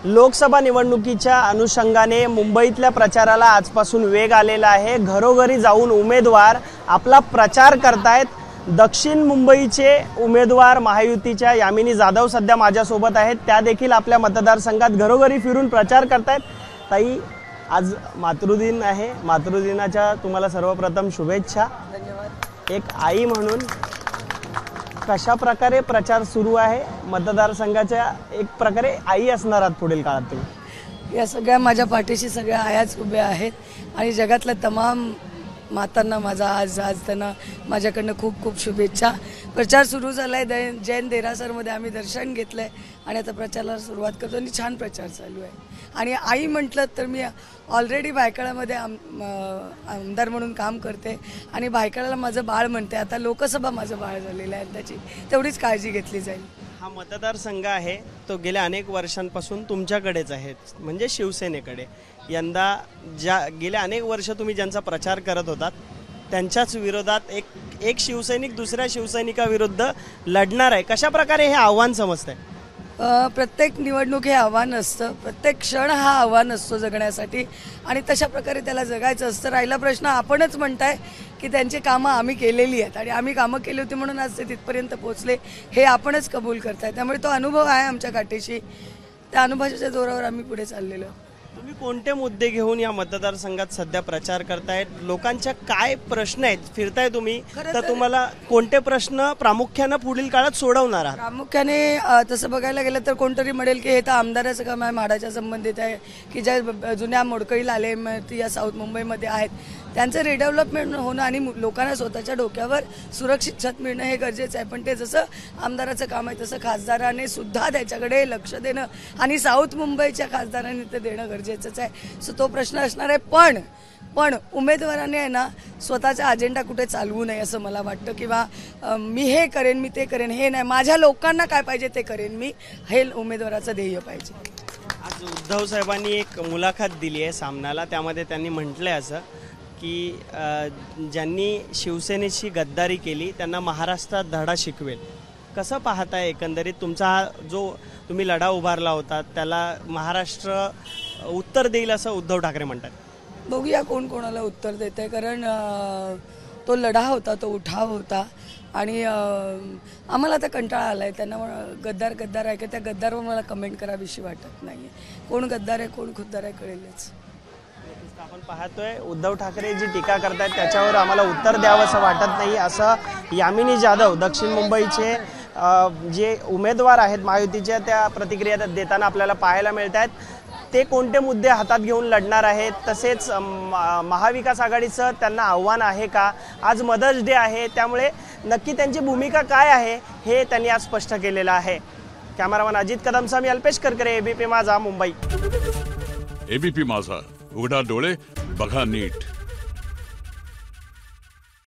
लोकसभा निवडणुकीच्या अनुषंगाने मुंबईतल्या प्रचाराला आजपासून वेग आलेला आहे। घरोघरी जाऊन उमेदवार आपला प्रचार करतायत। दक्षिण मुंबईचे उमेदवार महायुतीच्या यामिनी जाधव सध्या माझ्यासोबत आहेत। त्या देखील आपल्या मतदारसंघात घरोघरी फिरून प्रचार करतायत। ताई, आज मातृदिन आहे। मातृदिनाच्या तुम्हाला सर्वप्रथम शुभेच्छा। धन्यवाद। एक आई म्हणून कशा प्रकारे प्रचार सुरू आहे मतदारसंघाच्या, एक प्रकारे आई असणार आहात पुढील काळात तुम्ही? या सगळ्या माझ्या पाठीशी सगळ्या आयाच उभ्या आहेत आणि जगातल्या तमाम मातांना माझा आज त्यांना माझ्याकडनं खूप खूप शुभेच्छा। प्रचार सुरू झालाय। जैन देरासरमध्ये आम्ही दर्शन घेतलंय आणि आता प्रचाराला सुरुवात करतो आणि छान प्रचार चालू आहे। आणि आई म्हटलं तर मी ऑलरेडी भायखळ्यामध्ये आमदार म्हणून काम करते आणि भायखळ्याला माझं बाळ म्हणते। आता लोकसभा माझं बाळ झालेलं आहे, त्याची तेवढीच काळजी घेतली जाईल। हा मतदारसंघ आहे तो गेल्या अनेक वर्षांपासून तुमच्याकडेच आहे, म्हणजे शिवसेनेकडे। यंदा गेल्या अनेक वर्ष तुम्ही ज्यांचा प्रचार करत होतात त्यांच्याच विरोधात एक शिवसैनिक दुसऱ्या शिवसैनिकाविरुद्ध लढणार आहे। कशा प्रकारे हे आव्हान समजतंय? प्रत्येक निवडणूक हे आव्हान असतं, प्रत्येक क्षण हा आव्हान असतो जगण्यासाठी आणि तशा प्रकारे त्याला जगायचं असतं। राहिला प्रश्न, आपणच म्हणताय की त्यांची कामं आम्ही केलेली आहेत आणि आम्ही कामं केली होती म्हणून आज ते तिथपर्यंत पोहोचले, हे आपणच कबूल करताय। त्यामुळे तो अनुभव आहे आमच्या काठीशी, त्या अनुभवाच्या जोरावर आम्ही पुढे चाललेलो। तुम्ही कोणते मुद्दे घेऊन या मतदारसंघात सध्या प्रचार करतायत? लोकांच्या काय प्रश्न आहेत? फिरताय तुम्ही तर तुम्हाला कोणते प्रश्न प्रामुख्याने पुढील काळात सोडवणार आहात? प्रामुख्याने तसं बघायला गेलं तर कोणतरी म्हणेल की हे तर आमदाराचं काम आहे, म्हाडाच्या संबंधित आहे, की ज्या जुन्या मोडकळी आले या साऊथ मुंबईमध्ये आहेत त्यांचं रिडेव्हलपमेंट होणं आणि लोकांना स्वतःच्या डोक्यावर सुरक्षित छत मिळणं हे गरजेचं आहे। पण ते जसं आमदाराचं काम आहे तसं खासदाराने सुद्धा त्याच्याकडे लक्ष देणं आणि साऊथ मुंबईच्या खासदारांनी ते देणं गरजेचंच आहे। सो तो प्रश्न असणार आहे। पण उमेदवाराने आहे ना स्वतःचा अजेंडा कुठे चालवू नये असं मला वाटतं, किंवा मी हे करेन मी ते करेन हे नाही, माझ्या लोकांना काय पाहिजे ते करेन मी, हे उमेदवाराचं ध्येय पाहिजे। आज उद्धव साहेबांनी एक मुलाखत दिली आहे सामनाला, त्यामध्ये त्यांनी म्हटलंय असं की ज्यांनी शिवसेनेशी गद्दारी केली त्यांना महाराष्ट्रात धडा शिकवेल। कसं पाहताय एकंदरीत तुमचा जो तुम्ही लढा उभारला होता त्याला महाराष्ट्र उत्तर देईल असं उद्धव ठाकरे म्हणतात? बघूया कोण कोणाला उत्तर देत आहे, कारण तो लढा होता, तो उठाव होता आणि आम्हाला आता कंटाळा आला आहे। त्यांना गद्दार आहे की त्या गद्दारवर मला कमेंट करावीशी वाटत नाही। कोण गद्दार आहे कोण खुद्दार आहे कळेलच। आपण पाहतोय उद्धव ठाकरे जी टीका करतायत त्याच्यावर आम्हाला उत्तर द्यावं असं वाटत नाही, असं यामिनी जाधव दक्षिण मुंबईचे जे उमेदवार आहेत महायुतीच्या त्या प्रतिक्रिया देताना आपल्याला पाहायला मिळत आहेत। ते कोणते मुद्दे हातात घेऊन लढणार आहेत, तसेच महाविकास आघाडीचं त्यांना आव्हान आहे का? आज मदर्स डे आहे, त्यामुळे नक्की त्यांची भूमिका काय आहे हे त्यांनी आज स्पष्ट केलेलं आहे। कॅमेरामन अजित कदमसह मी अल्पेश करकरे, एबीपी माझा, मुंबई। एबीपी माझा, उघडा डोळे बघा नीट।